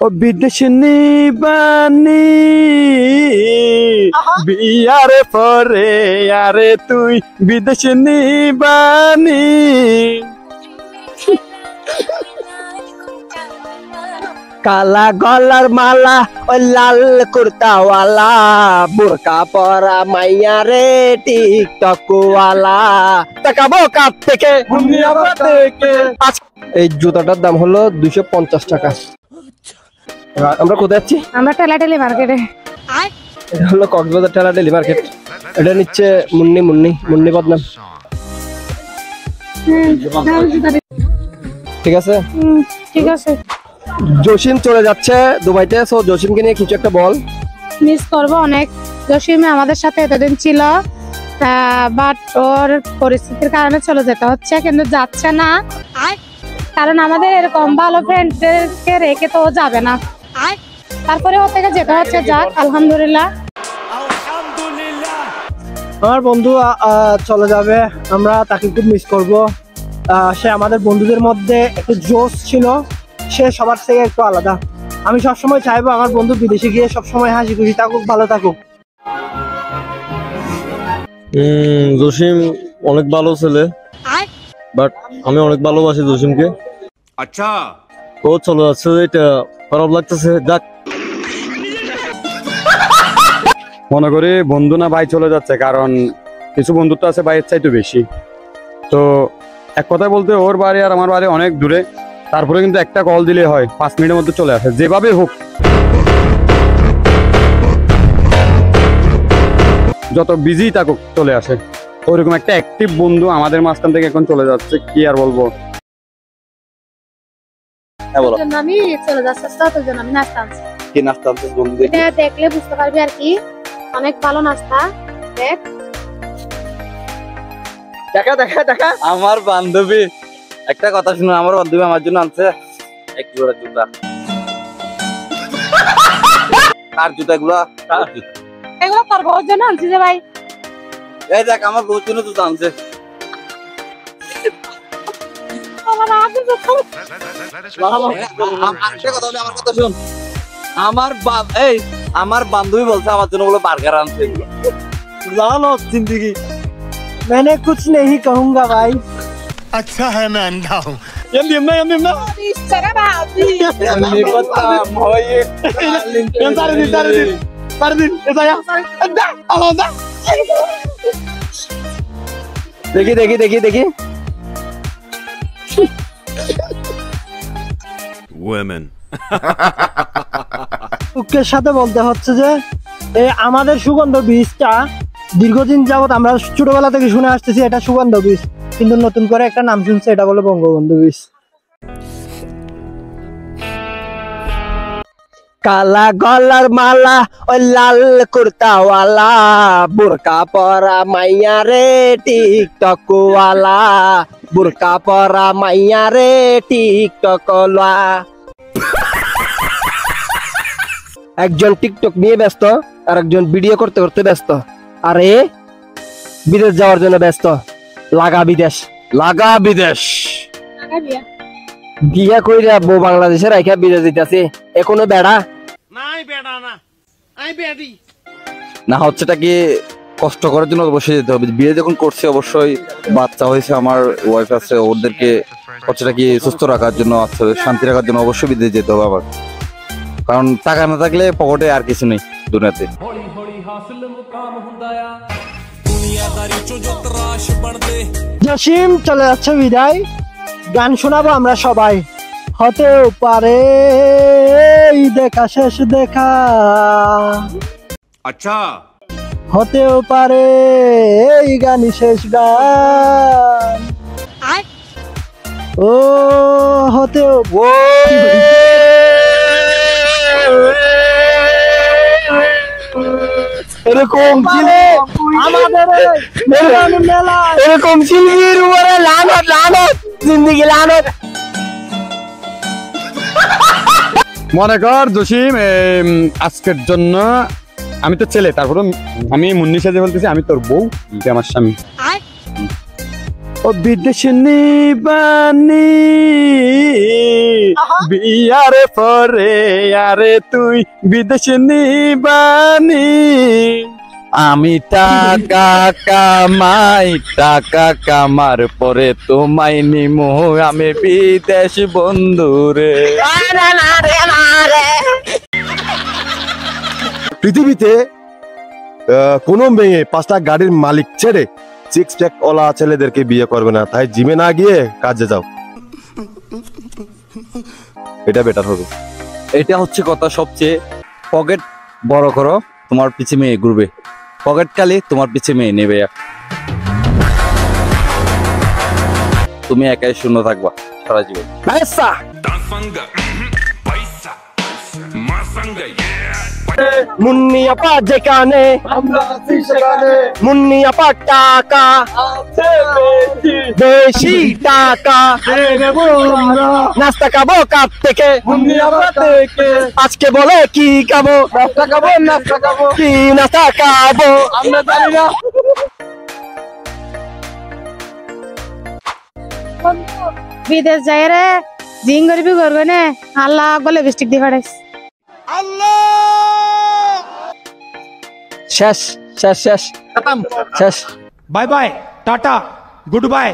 ও বিদেশ নিবানি বিয়ার পরে আরে তুই বিদেশ নিবানি কালা গলার মালা ওই লাল কুর্তাওয়ালা বুরকা পরা মাইয়া রে টিকটক ওয়ালা তাকাবো কাপ থেকে এই জুতাটার দাম হলো 250 টাকা। আমরা কোথায় যাচ্ছি? আমরা টেলাটেলি মার্কেটে। এটা হলো কক্সবাজার টেলাটেলি মার্কেট। এটা নিচ্ছে মুন্নি বদনাম। ঠিক আছে ঠিক আছে। জসিম চলে যাচ্ছে দুবাইতে, সো জসিমকে নিয়ে কিছু একটা বল। মিস করবো অনেক। জসিম আমাদের সাথে এতদিন ছিল, বাট ওর পরিস্থিতির কারণে চলে যেতে হচ্ছে, কিন্তু যাচ্ছে না কারণ আমাদের এরকম ভালো ফ্রেন্ডদেরকে রেখে তো যাবে না, তারপরে ওর থেকে যেতে হচ্ছে। যাক আলহামদুলিল্লাহ। আমার বন্ধু চলে যাবে, আমরা তাকে খুব মিস করব। সে আমাদের বন্ধুদের মধ্যে একটু জোশ ছিল, সে সবার থেকে একটু আলাদা। আমি সবসময় চাইবো আমার বন্ধু বিদেশে গিয়ে সবসময় হাসি খুশি থাকুক, ভালো থাকুক। জসিম অনেক ভালো ছেলে, বাট আমি অনেক ভালোবাসি জসিমকে। আচ্ছা ও চলে যাচ্ছে, এটা খারাপ লাগতেছে। যাক মনে করি বন্ধু না ভাই চলে যাচ্ছে, কারণ কিছু বন্ধুত্ব আছে ভাইয়ের চাইতে বেশি। তো এক কথায় বলতে ওর বাড়ি আর আমার বাড়ি অনেক দূরে, তারপরে কিন্তু একটা কল দিলে হয় 5 মিনিটের মধ্যে চলে আসে, যেভাবে হোক। যত বিজি থাকুক চলে আসে। ওইরকম একটা অ্যাক্টিভ বন্ধু আমাদের মাঝখান থেকে এখন চলে যাচ্ছে, কি আর বলবো। আমি চলে যাচ্ছি, তোর জন্য আমি নাস্তা আনছি। কি নাস্তা আনছিস বন্ধু? এটা দেখলে বুঝতে পারবি আর কি, অনেক ভালো নাস্তা। দেখ দেখা দেখা দেখা আমার বান্ধবী, একটা কথা শুনো, আমার বান্ধবী আমার জন্য আনছে এক জোড়া জুতা। কার জুতা এগুলা? এগুলো তোর বউর জন্য আনছি যে ভাই। এই দেখ আমার বউর জন্য জুতা আনছে। আমার বান্ধবী বলছে আমার জন্য বলে বার্গার আনছে। জানো জিंदगी मैंने कुछ नहीं कहूंगा भाई। अच्छा है मैं अंधा हूँ। দেখি দেখি দেখি দেখি উকের সাথে বলতে হচ্ছে যে এই আমাদের সুগন্ধ বীজটা দীর্ঘদিন যাবত আমরা ছোটবেলা থেকে শুনে আসতেছি এটা সুগন্ধ বীজ, কিন্তু নতুন করে একটা নাম শুনছে, এটা বলে বঙ্গবন্ধু বীজ। কালা গলার মালা ওই লাল কুর্তাওয়ালা বুরকা পরা মাইয়া রে টিকটক ওয়ালা বুরকা পরা মাইয়া রে টিকটক ওয়ালা। একজন টিকটক নিয়ে ব্যস্ত আর একজন ভিডিও করতে করতে ব্যস্ত, আরে বিদেশ যাওয়ার জন্য ব্যস্ত। লাগা বিদেশ, লাগা বিদেশ। বিয়া কইরা বউ বাংলাদেশে রাইখা বিদেশ দিতেছে, এখনো বেড়া না হচ্ছেটা কি কষ্ট করার জন্য অবশ্যই যেতে হবে। বিয়ে যখন করছে অবশ্যই বাচ্চা হয়েছে, আমার ওয়াইফ আছে, ওদেরকে হচ্ছেটা কি সুস্থ রাখার জন্য, শান্তি রাখার জন্য অবশ্যই বিদেশ যেতে হবে আবার। কারণ টাকা না থাকলে পকেটে আর কিছু নেই দুনিয়াতে। জসিম চলে যাচ্ছে বিদায়, গান শোনাবো আমরা সবাই। হতেও পারে দেখা শেষ দেখা, अच्छा হতেও পারে এই গানই শেষ গান, ও হতেও এরকম এরকম শিল্পীর উপরে লানত লানত জিন্দিগি লানত। মনে কর জসিম আজকের জন্য আমি তো ছেলে, তারপরে আমি মুন্নি সাজে বলতেছি আমি তোর বউ, তুই আমার স্বামী। ও বিদেশ নিবানি বিয়ার পরে আরে তুই বিদেশ নিবানি আমি টাকা কামার পরে তোমায় নিমু আমি বিদেশ বন্ধুরে। পৃথিবীতে কোনো মেয়ে 5টা গাড়ির মালিক ছেড়ে 6 প্যাক ওলা ছেলেদেরকে বিয়ে করবে না, তাই জিমে না গিয়ে কাজে যাও, এটা বেটার হবে। এটা হচ্ছে কথা, সবচেয়ে পকেট বড় করো, তোমার পিছে মেয়ে ঘুরবে, পকেট খালি তোমার পিছে মেয়ে নেবে, তুমি একাই শূন্য থাকবা সারা জীবন। মুন্নি আপা যেখানে মুন্নি আপা টাকা বেশি টাকা নাস্তা খাবো কাপ থেকে আজকে বলে কি খাবো, নাস্তা খাবো কি নাস্তা খাবো আমরা জানি না। বিদেশ যাই রে জিং করবি করবে না, আল্লাহ বলে বৃষ্টিক দিয়ে পাঠাইস। শেষ শেষ শেষ শেষ। Bye bye, tata, good bye.